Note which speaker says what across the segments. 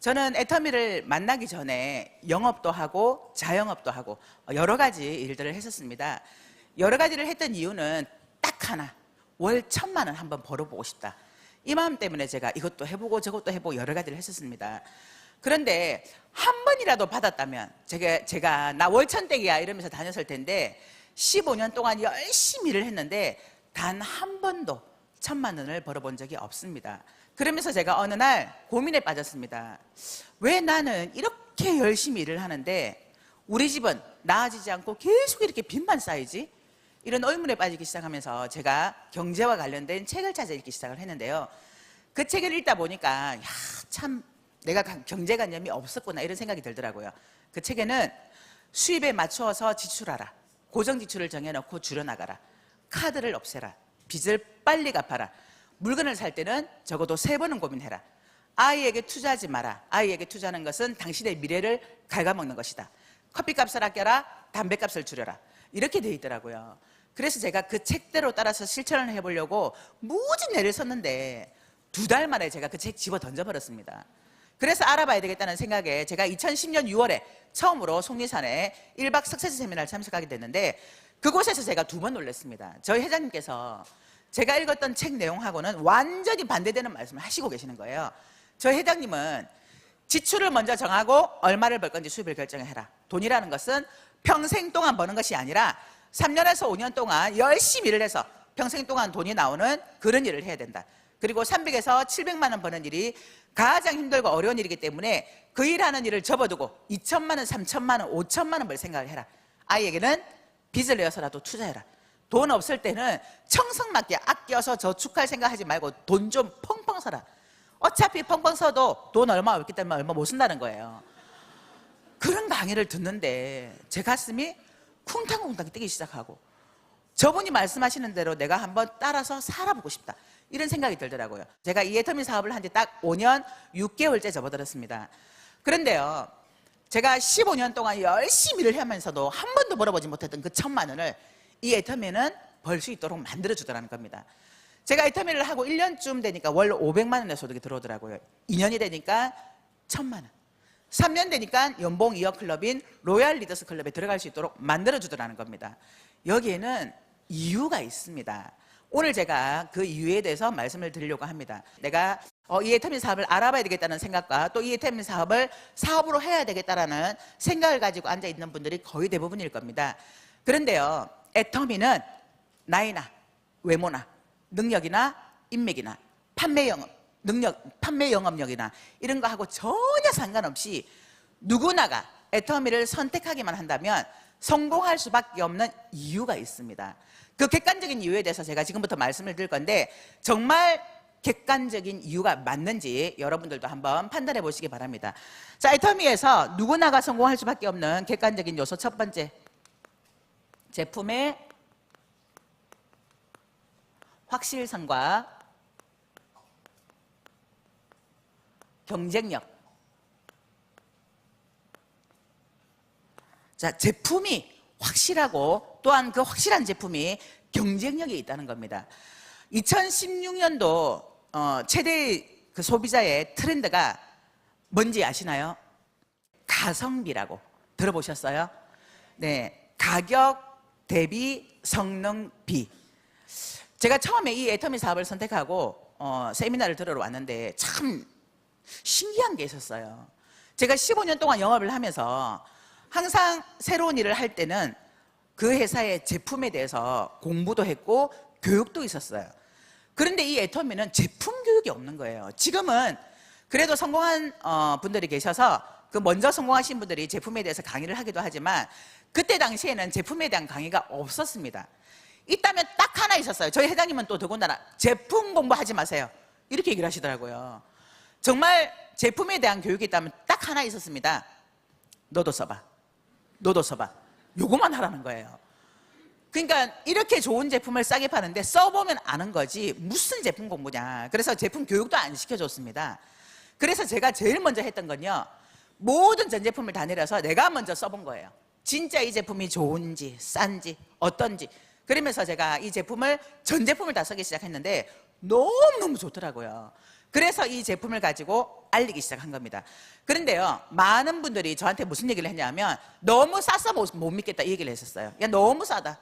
Speaker 1: 저는 애터미를 만나기 전에 영업도 하고 자영업도 하고 여러 가지 일들을 했었습니다. 여러 가지를 했던 이유는 딱 하나, 월 1,000만 원 한번 벌어보고 싶다. 이 마음 때문에 제가 이것도 해보고 저것도 해보고 여러 가지를 했었습니다. 그런데 한 번이라도 받았다면 제가 나 월 1,000댁이야 이러면서 다녔을 텐데 15년 동안 열심히 일을 했는데 단 한 번도 1,000만 원을 벌어본 적이 없습니다. 그러면서 제가 어느 날 고민에 빠졌습니다. 왜 나는 이렇게 열심히 일을 하는데 우리 집은 나아지지 않고 계속 이렇게 빚만 쌓이지? 이런 의문에 빠지기 시작하면서 제가 경제와 관련된 책을 찾아 읽기 시작을 했는데요. 그 책을 읽다 보니까 참 내가 경제관념이 없었구나 이런 생각이 들더라고요. 그 책에는 수입에 맞추어서 지출하라, 고정지출을 정해놓고 줄여나가라, 카드를 없애라, 빚을 빨리 갚아라, 물건을 살 때는 적어도 3번은 고민해라, 아이에게 투자하지 마라, 아이에게 투자하는 것은 당신의 미래를 갉아먹는 것이다, 커피값을 아껴라, 담배값을 줄여라, 이렇게 돼 있더라고요. 그래서 제가 그 책대로 따라서 실천을 해보려고 무진 애를 썼는데 2달 만에 제가 그 책 집어 던져버렸습니다. 그래서 알아봐야 되겠다는 생각에 제가 2010년 6월에 처음으로 속리산에 1박 석세지 세미나를 참석하게 됐는데 그곳에서 제가 2번 놀랐습니다. 저희 회장님께서 제가 읽었던 책 내용하고는 완전히 반대되는 말씀을 하시고 계시는 거예요. 저희 회장님은 지출을 먼저 정하고 얼마를 벌 건지 수입을 결정해라. 돈이라는 것은 평생 동안 버는 것이 아니라 3년에서 5년 동안 열심히 일을 해서 평생 동안 돈이 나오는 그런 일을 해야 된다. 그리고 300에서 700만 원 버는 일이 가장 힘들고 어려운 일이기 때문에 그 일하는 일을 접어두고 2천만 원, 3천만 원, 5천만 원 벌 생각을 해라. 아이에게는 빚을 내어서라도 투자해라. 돈 없을 때는 청성맞게 아껴서 저축할 생각하지 말고 돈 좀 펑펑 써라. 어차피 펑펑 써도 돈 얼마 없기 때문에 얼마 못 쓴다는 거예요. 그런 강의를 듣는데 제 가슴이 쿵탕쿵탕 뛰기 시작하고 저분이 말씀하시는 대로 내가 한번 따라서 살아보고 싶다 이런 생각이 들더라고요. 제가 이 애터미 사업을 한 지 딱 5년 6개월째 접어들었습니다. 그런데요, 제가 15년 동안 열심히 일을 하면서도 한 번도 벌어보지 못했던 그 1,000만 원을 이 애터미는 벌 수 있도록 만들어주더라는 겁니다. 제가 애터미를 하고 1년쯤 되니까 월 500만 원의 소득이 들어오더라고요. 2년이 되니까 1,000만 원, 3년 되니까 연봉 2억 클럽인 로얄 리더스 클럽에 들어갈 수 있도록 만들어주더라는 겁니다. 여기에는 이유가 있습니다. 오늘 제가 그 이유에 대해서 말씀을 드리려고 합니다. 내가 이 애터미 사업을 알아봐야 되겠다는 생각과 또 이 애터미 사업을 사업으로 해야 되겠다는 생각을 가지고 앉아있는 분들이 거의 대부분일 겁니다. 그런데요, 애터미는 나이나 외모나 능력이나 인맥이나 판매 영업력이나 이런 거하고 전혀 상관없이 누구나가 애터미를 선택하기만 한다면 성공할 수밖에 없는 이유가 있습니다. 그 객관적인 이유에 대해서 제가 지금부터 말씀을 드릴 건데 정말 객관적인 이유가 맞는지 여러분들도 한번 판단해 보시기 바랍니다. 자, 애터미에서 누구나가 성공할 수밖에 없는 객관적인 요소 첫 번째, 제품의 확실성과 경쟁력. 자, 제품이 확실하고 또한 그 확실한 제품이 경쟁력이 있다는 겁니다. 2016년도 최대 그 소비자의 트렌드가 뭔지 아시나요? 가성비라고 들어보셨어요? 네, 가격 대비 성능 비. 제가 처음에 이 애터미 사업을 선택하고 세미나를 들으러 왔는데 참 신기한 게 있었어요. 제가 15년 동안 영업을 하면서 항상 새로운 일을 할 때는 그 회사의 제품에 대해서 공부도 했고 교육도 있었어요. 그런데 이 애터미는 제품 교육이 없는 거예요. 지금은 그래도 성공한 분들이 계셔서 그 먼저 성공하신 분들이 제품에 대해서 강의를 하기도 하지만 그때 당시에는 제품에 대한 강의가 없었습니다. 있다면 딱 하나 있었어요. 저희 회장님은 또 더군다나 제품 공부하지 마세요 이렇게 얘기를 하시더라고요. 정말 제품에 대한 교육이 있다면 딱 하나 있었습니다. 너도 써봐, 너도 써봐, 요거만 하라는 거예요. 그러니까 이렇게 좋은 제품을 싸게 파는데 써보면 아는 거지 무슨 제품 공부냐. 그래서 제품 교육도 안 시켜줬습니다. 그래서 제가 제일 먼저 했던 건요, 모든 전 제품을 다 내려서 내가 먼저 써본 거예요. 진짜 이 제품이 좋은지 싼지 어떤지. 그러면서 제가 이 제품을 전 제품을 다 쓰기 시작했는데 너무너무 좋더라고요. 그래서 이 제품을 가지고 알리기 시작한 겁니다. 그런데요, 많은 분들이 저한테 무슨 얘기를 했냐면 너무 싸서 못 믿겠다 이 얘기를 했었어요. 야, 너무 싸다.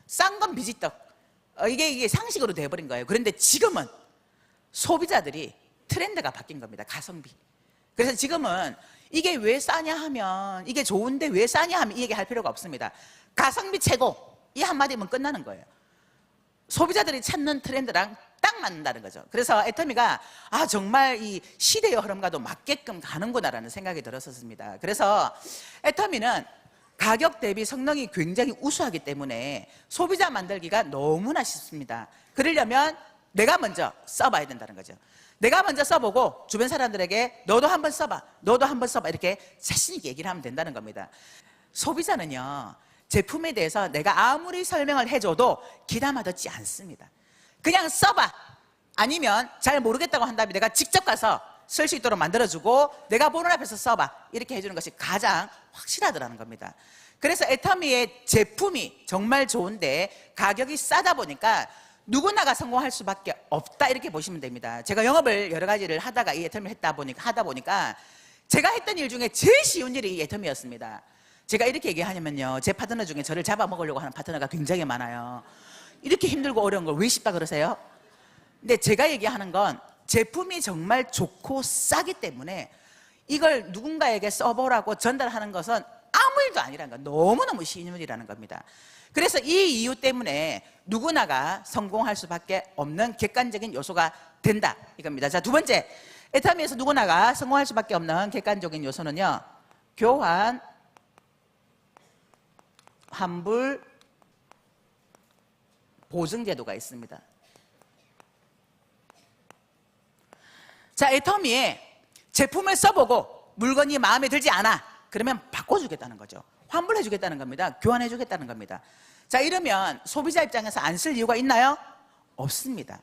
Speaker 1: 싼 건 비지떡. 이게 상식으로 돼버린 거예요. 그런데 지금은 소비자들이 트렌드가 바뀐 겁니다. 가성비. 그래서 지금은 이게 왜 싸냐 하면, 이게 좋은데 왜 싸냐 하면 이 얘기 할 필요가 없습니다. 가성비 최고, 이 한마디면 끝나는 거예요. 소비자들이 찾는 트렌드랑 딱 맞는다는 거죠. 그래서 애터미가 정말 이 시대의 흐름과도 맞게끔 가는구나라는 생각이 들었었습니다. 그래서 애터미는 가격 대비 성능이 굉장히 우수하기 때문에 소비자 만들기가 너무나 쉽습니다. 그러려면 내가 먼저 써봐야 된다는 거죠. 내가 먼저 써보고 주변 사람들에게 너도 한번 써봐, 너도 한번 써봐, 이렇게 자신 있게 얘기를 하면 된다는 겁니다. 소비자는요, 제품에 대해서 내가 아무리 설명을 해줘도 귀담아 듣지 않습니다. 그냥 써봐, 아니면 잘 모르겠다고 한다면 내가 직접 가서 쓸 수 있도록 만들어주고 내가 보는 앞에서 써봐, 이렇게 해주는 것이 가장 확실하더라는 겁니다. 그래서 애터미의 제품이 정말 좋은데 가격이 싸다 보니까 누구나가 성공할 수밖에 없다, 이렇게 보시면 됩니다. 제가 영업을 여러 가지를 하다가 이 애터미를 하다 보니까 제가 했던 일 중에 제일 쉬운 일이 이 애터미였습니다. 제가 이렇게 얘기하냐면요, 제 파트너 중에 저를 잡아먹으려고 하는 파트너가 굉장히 많아요. 이렇게 힘들고 어려운 걸 왜 쉽다 그러세요? 근데 제가 얘기하는 건 제품이 정말 좋고 싸기 때문에 이걸 누군가에게 써보라고 전달하는 것은 아무 일도 아니라는 거, 너무너무 쉬운 일이라는 겁니다. 그래서 이 이유 때문에 누구나가 성공할 수밖에 없는 객관적인 요소가 된다, 이겁니다. 자, 두 번째, 애터미에서 누구나가 성공할 수밖에 없는 객관적인 요소는요, 교환, 환불, 보증 제도가 있습니다. 자, 애터미에 제품을 써보고 물건이 마음에 들지 않아, 그러면 바꿔주겠다는 거죠. 환불해주겠다는 겁니다. 교환해주겠다는 겁니다. 자, 이러면 소비자 입장에서 안 쓸 이유가 있나요? 없습니다.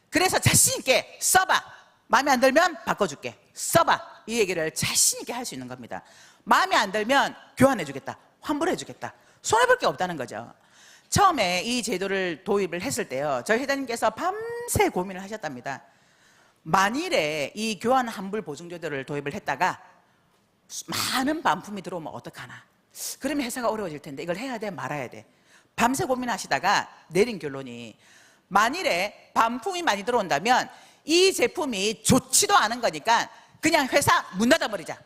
Speaker 1: 그래서 자신 있게 써봐, 마음에 안 들면 바꿔줄게, 써봐, 이 얘기를 자신 있게 할 수 있는 겁니다. 마음에 안 들면 교환해주겠다, 환불해주겠다, 손해볼 게 없다는 거죠. 처음에 이 제도를 도입을 했을 때요, 저희 회장님께서 밤새 고민을 하셨답니다. 만일에 이 교환 환불 보증 제도를 도입을 했다가 많은 반품이 들어오면 어떡하나, 그러면 회사가 어려워질 텐데 이걸 해야 돼 말아야 돼, 밤새 고민하시다가 내린 결론이, 만일에 반품이 많이 들어온다면 이 제품이 좋지도 않은 거니까 그냥 회사 문 닫아버리자,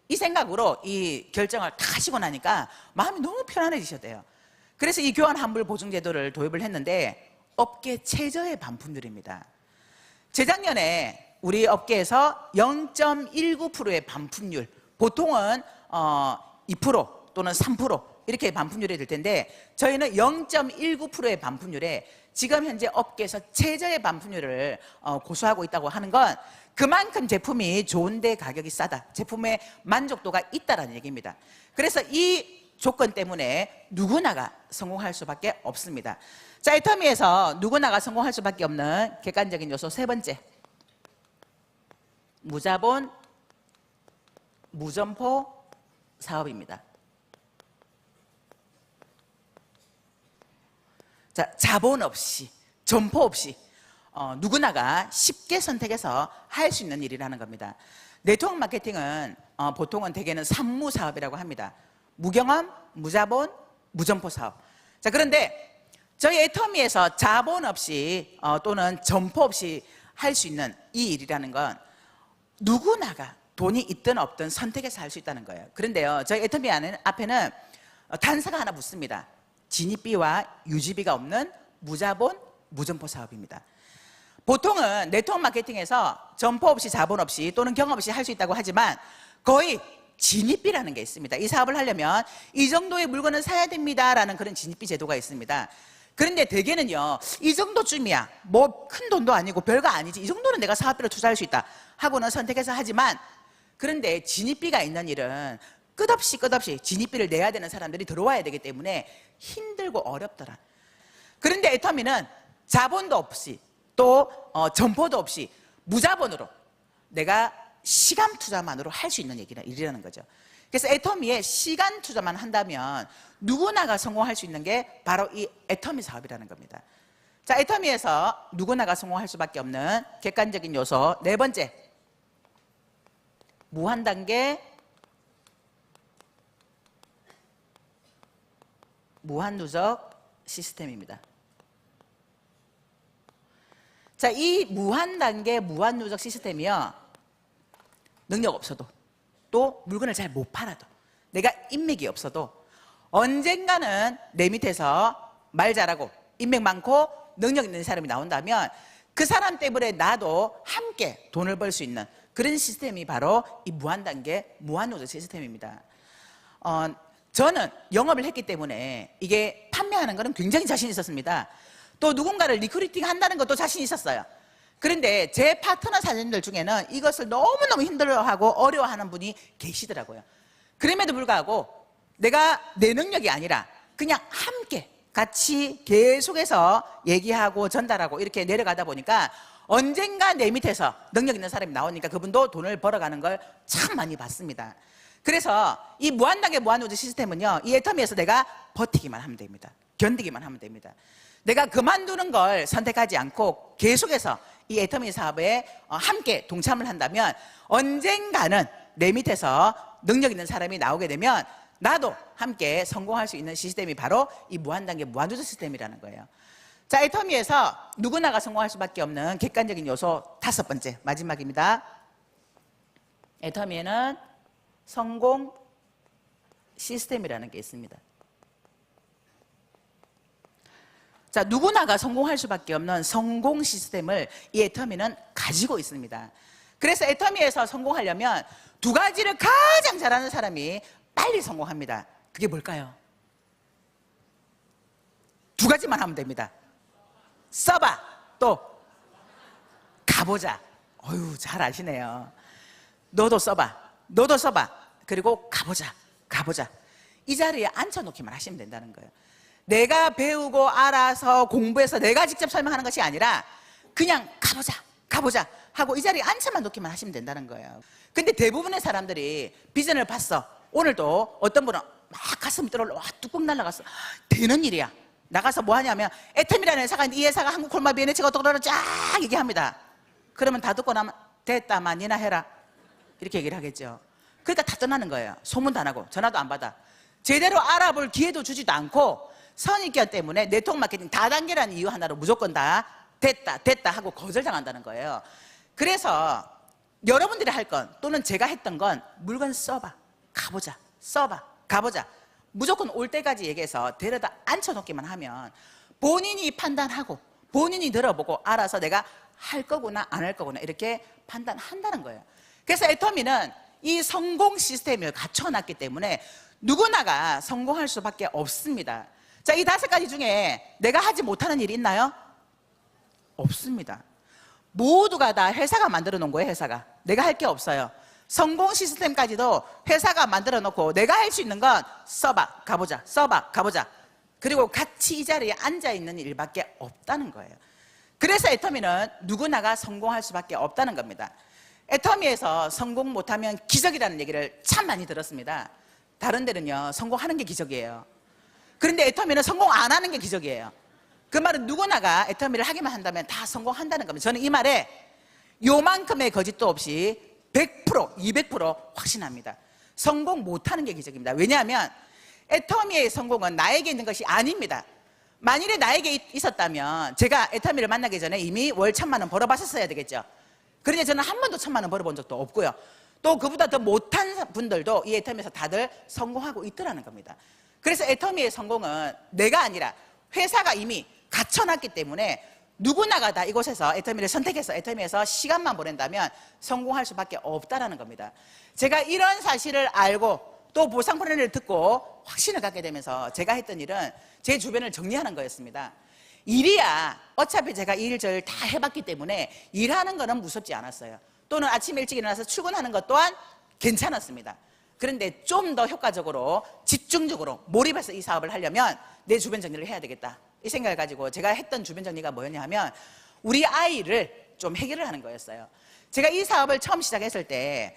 Speaker 1: 이 생각으로 이 결정을 다 하시고 나니까 마음이 너무 편안해지셨대요. 그래서 이 교환 환불 보증 제도를 도입을 했는데 업계 최저의 반품률입니다. 재작년에 우리 업계에서 0.19%의 반품률, 보통은 2% 또는 3% 이렇게 반품률이 될 텐데 저희는 0.19%의 반품률에 지금 현재 업계에서 최저의 반품률을 고수하고 있다고 하는 건 그만큼 제품이 좋은데 가격이 싸다, 제품의 만족도가 있다라는 얘기입니다. 그래서 이 조건 때문에 누구나가 성공할 수밖에 없습니다. 자, 애터미에서 누구나가 성공할 수밖에 없는 객관적인 요소 세 번째, 무자본, 무점포 사업입니다. 자, 자본 없이, 점포 없이 누구나가 쉽게 선택해서 할 수 있는 일이라는 겁니다. 네트워크 마케팅은 보통은 대개는 산무 사업이라고 합니다. 무경험, 무자본, 무점포 사업. 자, 그런데 저희 애터미에서 자본 없이 또는 점포 없이 할 수 있는 이 일이라는 건 누구나가 돈이 있든 없든 선택해서 할 수 있다는 거예요. 그런데요, 저희 애터미 앞에는 단서가 하나 붙습니다. 진입비와 유지비가 없는 무자본, 무점포 사업입니다. 보통은 네트워크 마케팅에서 점포 없이 자본 없이 또는 경험 없이 할 수 있다고 하지만 거의 진입비라는 게 있습니다. 이 사업을 하려면 이 정도의 물건을 사야 됩니다라는 그런 진입비 제도가 있습니다. 그런데 대개는요, 이 정도쯤이야, 뭐 큰 돈도 아니고 별거 아니지, 이 정도는 내가 사업비로 투자할 수 있다 하고는 선택해서 하지만, 그런데 진입비가 있는 일은 끝없이 진입비를 내야 되는 사람들이 들어와야 되기 때문에 힘들고 어렵더라. 그런데 애터미는 자본도 없이 또 점포도 없이 무자본으로 내가 시간 투자만으로 할 수 있는 일이라는 거죠. 그래서 애터미에 시간 투자만 한다면 누구나가 성공할 수 있는 게 바로 이 애터미 사업이라는 겁니다. 자, 애터미에서 누구나가 성공할 수밖에 없는 객관적인 요소 네 번째, 무한단계 무한누적 시스템입니다. 자, 이 무한단계 무한누적 시스템이요, 능력 없어도, 또 물건을 잘 못 팔아도, 내가 인맥이 없어도 언젠가는 내 밑에서 말 잘하고 인맥 많고 능력 있는 사람이 나온다면 그 사람 때문에 나도 함께 돈을 벌 수 있는 그런 시스템이 바로 이 무한단계 무한누적 시스템입니다. 저는 영업을 했기 때문에 이게 판매하는 거는 굉장히 자신 있었습니다. 또 누군가를 리크루팅 한다는 것도 자신 있었어요. 그런데 제 파트너 사장님들 중에는 이것을 너무너무 힘들어하고 어려워하는 분이 계시더라고요. 그럼에도 불구하고 내가 내 능력이 아니라 그냥 함께 같이 계속해서 얘기하고 전달하고 이렇게 내려가다 보니까 언젠가 내 밑에서 능력 있는 사람이 나오니까 그분도 돈을 벌어가는 걸 참 많이 봤습니다. 그래서 이 무한단계 무한누적 시스템은요, 이 애터미에서 내가 버티기만 하면 됩니다. 견디기만 하면 됩니다. 내가 그만두는 걸 선택하지 않고 계속해서 이 애터미 사업에 함께 동참을 한다면 언젠가는 내 밑에서 능력 있는 사람이 나오게 되면 나도 함께 성공할 수 있는 시스템이 바로 이 무한단계 무한누적 시스템이라는 거예요. 자, 애터미에서 누구나가 성공할 수밖에 없는 객관적인 요소 다섯 번째, 마지막입니다. 애터미에는 성공 시스템이라는 게 있습니다. 자, 누구나가 성공할 수밖에 없는 성공 시스템을 이 애터미는 가지고 있습니다. 그래서 애터미에서 성공하려면 두 가지를 가장 잘하는 사람이 빨리 성공합니다. 그게 뭘까요? 두 가지만 하면 됩니다. 써봐, 또 가보자. 어휴, 잘 아시네요. 너도 써봐, 너도 써봐, 그리고 가보자, 가보자. 이 자리에 앉혀놓기만 하시면 된다는 거예요. 내가 배우고 알아서 공부해서 내가 직접 설명하는 것이 아니라 그냥 가보자, 가보자 하고 이 자리에 앉혀만 놓기만 하시면 된다는 거예요. 근데 대부분의 사람들이 비전을 봤어. 오늘도 어떤 분은 막 가슴이 떨어올라, 와, 뚜껑 날라갔어. 되는 일이야. 나가서 뭐 하냐면 애텀이라는 회사가 있는데 이 회사가 한국 콜마 비엔에치가 어떡하라 쫙 얘기합니다. 그러면 다 듣고 나면 됐다마 니나 해라 이렇게 얘기를 하겠죠. 그러니까 다 떠나는 거예요. 소문도 안 하고 전화도 안 받아. 제대로 알아볼 기회도 주지도 않고 선입견 때문에 네트워크 마케팅 다단계라는 이유 하나로 무조건 다 됐다 하고 거절당한다는 거예요. 그래서 여러분들이 할 건 또는 제가 했던 건 물건 써봐, 가보자, 써봐, 가보자. 무조건 올 때까지 얘기해서 데려다 앉혀놓기만 하면 본인이 판단하고 본인이 들어보고 알아서 내가 할 거구나 안 할 거구나 이렇게 판단한다는 거예요. 그래서 애터미는 이 성공 시스템을 갖춰놨기 때문에 누구나가 성공할 수밖에 없습니다. 자, 이 다섯 가지 중에 내가 하지 못하는 일이 있나요? 없습니다. 모두가 다 회사가 만들어 놓은 거예요. 회사가 내가 할 게 없어요. 성공 시스템까지도 회사가 만들어 놓고 내가 할 수 있는 건 써봐, 가보자, 써봐, 가보자. 그리고 같이 이 자리에 앉아있는 일밖에 없다는 거예요. 그래서 애터미는 누구나가 성공할 수밖에 없다는 겁니다. 애터미에서 성공 못하면 기적이라는 얘기를 참 많이 들었습니다. 다른 데는요, 성공하는 게 기적이에요. 그런데 애터미는 성공 안 하는 게 기적이에요. 그 말은 누구나가 애터미를 하기만 한다면 다 성공한다는 겁니다. 저는 이 말에 요만큼의 거짓도 없이 100%, 200% 확신합니다. 성공 못하는 게 기적입니다. 왜냐하면 애터미의 성공은 나에게 있는 것이 아닙니다. 만일에 나에게 있었다면 제가 애터미를 만나기 전에 이미 월 1,000만 원 벌어봤었어야 되겠죠. 그런데 저는 한 번도 1,000만 원 벌어본 적도 없고요. 또 그보다 더 못한 분들도 이 애터미에서 다들 성공하고 있더라는 겁니다. 그래서 애터미의 성공은 내가 아니라 회사가 이미 갖춰놨기 때문에 누구나가 다 이곳에서 애터미를 선택해서 애터미에서 시간만 보낸다면 성공할 수밖에 없다는 겁니다. 제가 이런 사실을 알고 또 보상 프로그램을 듣고 확신을 갖게 되면서 제가 했던 일은 제 주변을 정리하는 거였습니다. 일이야 어차피 제가 이 일 저 일 다 해봤기 때문에 일하는 거는 무섭지 않았어요. 또는 아침 일찍 일어나서 출근하는 것 또한 괜찮았습니다. 그런데 좀 더 효과적으로 집중적으로 몰입해서 이 사업을 하려면 내 주변 정리를 해야 되겠다 이 생각을 가지고 제가 했던 주변 정리가 뭐였냐 하면 우리 아이를 좀 해결을 하는 거였어요. 제가 이 사업을 처음 시작했을 때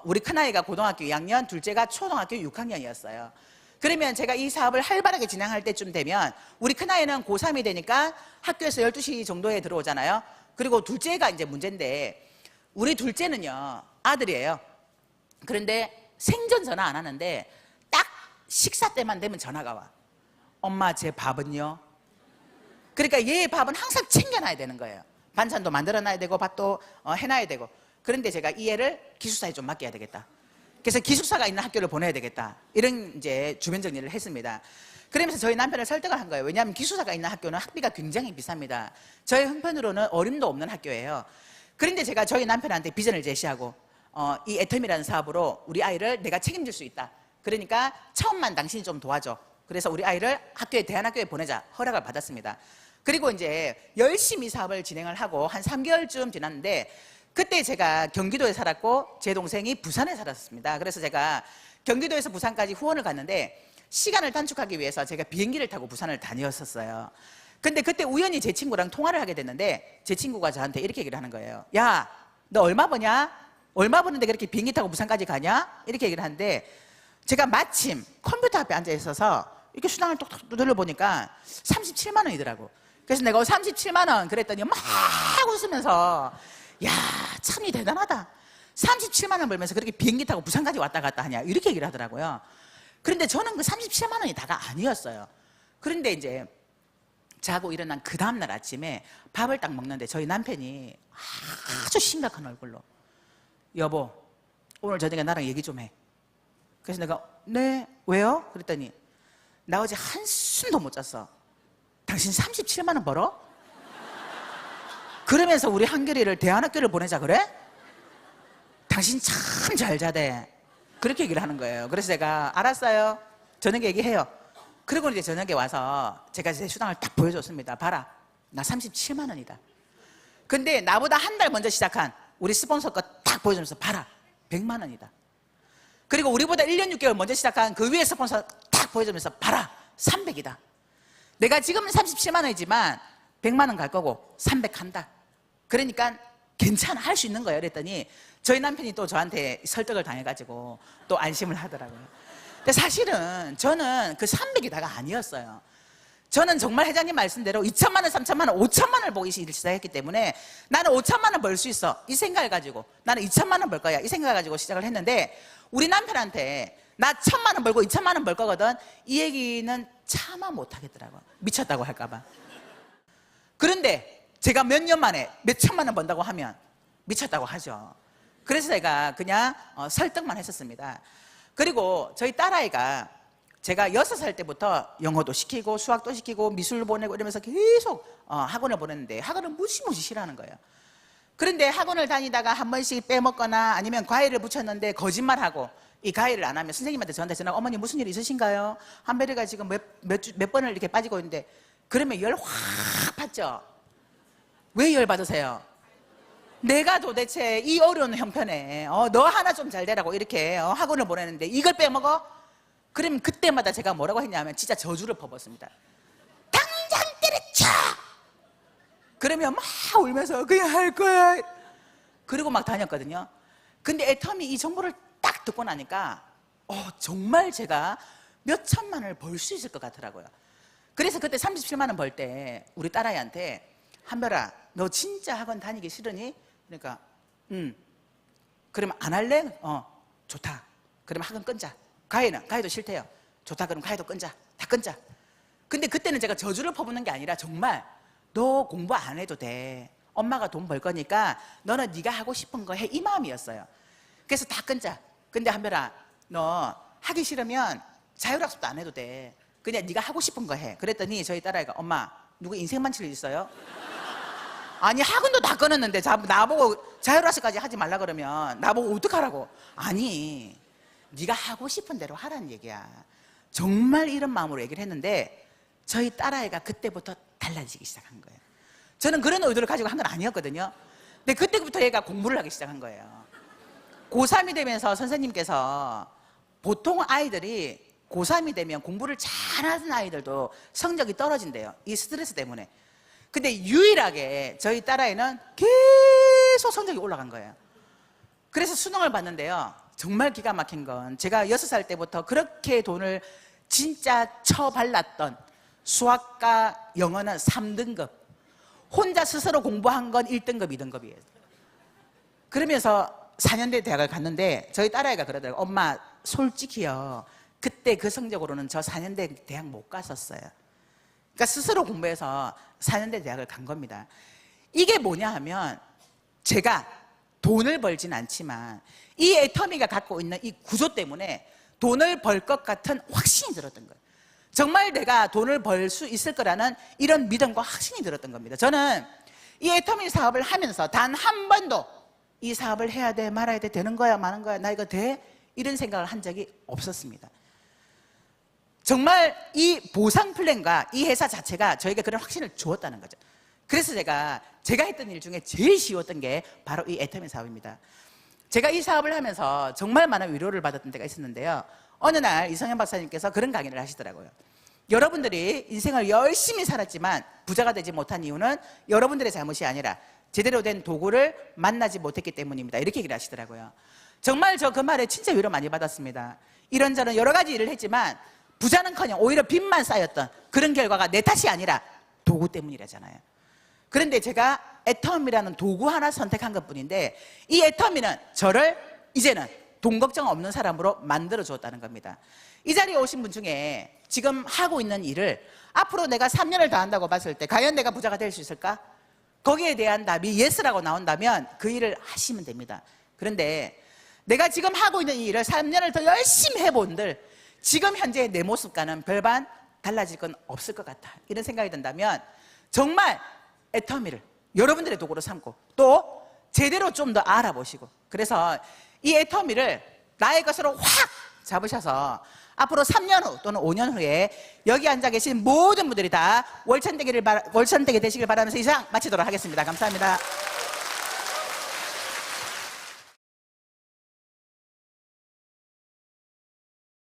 Speaker 1: 우리 큰아이가 고등학교 2학년, 둘째가 초등학교 6학년이었어요. 그러면 제가 이 사업을 활발하게 진행할 때쯤 되면 우리 큰아이는 고3이 되니까 학교에서 12시 정도에 들어오잖아요. 그리고 둘째가 이제 문제인데, 우리 둘째는요, 아들이에요. 그런데 생전 전화 안 하는데 딱 식사 때만 되면 전화가 와. 엄마, 제 밥은요? 그러니까 얘의 밥은 항상 챙겨놔야 되는 거예요. 반찬도 만들어놔야 되고 밥도 해놔야 되고. 그런데 제가 이 애를 기숙사에 좀 맡겨야 되겠다. 그래서 기숙사가 있는 학교를 보내야 되겠다. 이런 이제 주변 정리를 했습니다. 그러면서 저희 남편을 설득을 한 거예요. 왜냐하면 기숙사가 있는 학교는 학비가 굉장히 비쌉니다. 저희 형편으로는 어림도 없는 학교예요. 그런데 제가 저희 남편한테 비전을 제시하고 이 애텀이라는 사업으로 우리 아이를 내가 책임질 수 있다. 그러니까 처음만 당신이 좀 도와줘. 그래서 우리 아이를 학교에 대안학교에 보내자 허락을 받았습니다. 그리고 이제 열심히 사업을 진행을 하고 한 3개월쯤 지났는데, 그때 제가 경기도에 살았고 제 동생이 부산에 살았습니다. 그래서 제가 경기도에서 부산까지 후원을 갔는데 시간을 단축하기 위해서 제가 비행기를 타고 부산을 다녔었어요. 근데 그때 우연히 제 친구랑 통화를 하게 됐는데 제 친구가 저한테 이렇게 얘기를 하는 거예요. 야, 너 얼마 버냐? 얼마 버는데 그렇게 비행기 타고 부산까지 가냐? 이렇게 얘기를 하는데, 제가 마침 컴퓨터 앞에 앉아 있어서 이렇게 수당을 톡톡 눌러보니까 37만 원이더라고. 그래서 내가 37만 원 그랬더니 막 웃으면서, 야, 참이 대단하다. 37만 원 벌면서 그렇게 비행기 타고 부산까지 왔다 갔다 하냐, 이렇게 얘기를 하더라고요. 그런데 저는 그 37만 원이 다가 아니었어요. 그런데 이제 자고 일어난 그 다음날 아침에 밥을 딱 먹는데 저희 남편이 아주 심각한 얼굴로, 여보, 오늘 저녁에 나랑 얘기 좀 해. 그래서 내가, 네, 왜요? 그랬더니, 나 어제 한숨도 못 잤어. 당신 37만 원 벌어? 그러면서 우리 한결이를 대안학교를 보내자 그래? 당신 참 잘 자대. 그렇게 얘기를 하는 거예요. 그래서 제가 알았어요, 저녁에 얘기해요. 그리고 이제 저녁에 와서 제가 제 수당을 딱 보여줬습니다. 봐라, 나 37만 원이다. 근데 나보다 한 달 먼저 시작한 우리 스폰서 거 딱 보여주면서, 봐라, 100만 원이다. 그리고 우리보다 1년 6개월 먼저 시작한 그 위에 스폰서 딱 보여주면서, 봐라, 300이다. 내가 지금은 37만 원이지만 100만 원 갈 거고 300 한다. 그러니까 괜찮아, 할 수 있는 거예요. 그랬더니 저희 남편이 또 저한테 설득을 당해가지고 또 안심을 하더라고요. 근데 사실은 저는 그 300이 다가 아니었어요. 저는 정말 회장님 말씀대로 2천만 원, 3천만 원, 5천만 원을 보기 시작했기 때문에 나는 5천만 원 벌 수 있어, 이 생각을 가지고, 나는 2천만 원 벌 거야, 이 생각을 가지고 시작을 했는데, 우리 남편한테 나 1천만 원 벌고 2천만 원 벌 거거든, 이 얘기는 차마 못 하겠더라고. 미쳤다고 할까 봐. 그런데 제가 몇 년 만에 몇 천만 원 번다고 하면 미쳤다고 하죠. 그래서 제가 그냥 설득만 했었습니다. 그리고 저희 딸아이가 제가 6살 때부터 영어도 시키고 수학도 시키고 미술 보내고 이러면서 계속 학원을 보냈는데, 학원을 무시무시 싫어하는 거예요. 그런데 학원을 다니다가 한 번씩 빼먹거나 아니면 과외를 붙였는데 거짓말하고 이 과외를 안 하면 선생님한테 저한테 전화가, 어머니 무슨 일 있으신가요? 한별이가 지금 몇 번을 이렇게 빠지고 있는데, 그러면 열 확 받죠. 왜 열 받으세요? 내가 도대체 이 어려운 형편에 너 하나 좀 잘 되라고 이렇게 학원을 보내는데 이걸 빼먹어? 그러면 그때마다 제가 뭐라고 했냐면 진짜 저주를 퍼붓습니다. 당장 때려쳐! 그러면 막 울면서 그냥 할 거야. 그리고 막 다녔거든요. 근데 애텀이 이 정보를 딱 듣고 나니까 정말 제가 몇 천만 원을 벌 수 있을 것 같더라고요. 그래서 그때 37만 원 벌 때 우리 딸아이한테, 한별아, 너 진짜 학원 다니기 싫으니? 그러니까 그러면 안 할래? 좋다. 그러면 학원 끊자. 과외도 싫대요. 좋다. 그럼 과외도 끊자. 다 끊자. 근데 그때는 제가 저주를 퍼붓는 게 아니라 정말, 너 공부 안 해도 돼. 엄마가 돈 벌 거니까 너는 네가 하고 싶은 거 해, 이 마음이었어요. 그래서 다 끊자. 근데 한별아, 너 하기 싫으면 자율학습도 안 해도 돼. 그냥 네가 하고 싶은 거 해. 그랬더니 저희 딸아이가, 엄마, 누구 인생 만칠 일 있어요? 아니, 학원도 다 끊었는데 나보고 자율학습까지 하지 말라 그러면 나보고 어떡하라고? 아니, 네가 하고 싶은 대로 하라는 얘기야. 정말 이런 마음으로 얘기를 했는데 저희 딸아이가 그때부터 달라지기 시작한 거예요. 저는 그런 의도를 가지고 한 건 아니었거든요. 근데 그때부터 얘가 공부를 하기 시작한 거예요. 고3이 되면서 선생님께서, 보통 아이들이 고3이 되면 공부를 잘하는 아이들도 성적이 떨어진대요, 이 스트레스 때문에. 근데 유일하게 저희 딸아이는 계속 성적이 올라간 거예요. 그래서 수능을 봤는데요, 정말 기가 막힌 건, 제가 6살 때부터 그렇게 돈을 진짜 처발랐던 수학과 영어는 3등급, 혼자 스스로 공부한 건 1등급, 2등급이에요. 그러면서 4년대 대학을 갔는데 저희 딸아이가 그러더라고요. 엄마 솔직히요, 그때 그 성적으로는 저 4년대 대학 못 갔었어요. 그러니까 스스로 공부해서 4년대 대학을 간 겁니다. 이게 뭐냐 하면, 제가 돈을 벌진 않지만 이 애터미가 갖고 있는 이 구조 때문에 돈을 벌 것 같은 확신이 들었던 거예요. 정말 내가 돈을 벌 수 있을 거라는 이런 믿음과 확신이 들었던 겁니다. 저는 이 애터미 사업을 하면서 단 한 번도 이 사업을 해야 돼, 말아야 돼, 되는 거야, 마는 거야, 나 이거 돼? 이런 생각을 한 적이 없었습니다. 정말 이 보상 플랜과 이 회사 자체가 저에게 그런 확신을 주었다는 거죠. 그래서 제가 했던 일 중에 제일 쉬웠던 게 바로 이 애터미 사업입니다. 제가 이 사업을 하면서 정말 많은 위로를 받았던 때가 있었는데요. 어느 날 이성현 박사님께서 그런 강의를 하시더라고요. 여러분들이 인생을 열심히 살았지만 부자가 되지 못한 이유는 여러분들의 잘못이 아니라 제대로 된 도구를 만나지 못했기 때문입니다. 이렇게 얘기를 하시더라고요. 정말 저 그 말에 진짜 위로 많이 받았습니다. 이런저런 여러 가지 일을 했지만 부자는커녕 오히려 빚만 쌓였던 그런 결과가 내 탓이 아니라 도구 때문이라잖아요. 그런데 제가 애터미라는 도구 하나 선택한 것뿐인데, 이 애터미는 저를 이제는 돈 걱정 없는 사람으로 만들어 주었다는 겁니다. 이 자리에 오신 분 중에 지금 하고 있는 일을 앞으로 내가 3년을 더 한다고 봤을 때 과연 내가 부자가 될 수 있을까? 거기에 대한 답이 예스라고 나온다면 그 일을 하시면 됩니다. 그런데 내가 지금 하고 있는 이 일을 3년을 더 열심히 해본들 지금 현재 내 모습과는 별반 달라질 건 없을 것 같다, 이런 생각이 든다면 정말 애터미를 여러분들의 도구로 삼고 또 제대로 좀 더 알아보시고, 그래서 이 애터미를 나의 것으로 확 잡으셔서 앞으로 3년 후 또는 5년 후에 여기 앉아 계신 모든 분들이 다 월천대기 되시길 바라면서 이상 마치도록 하겠습니다. 감사합니다.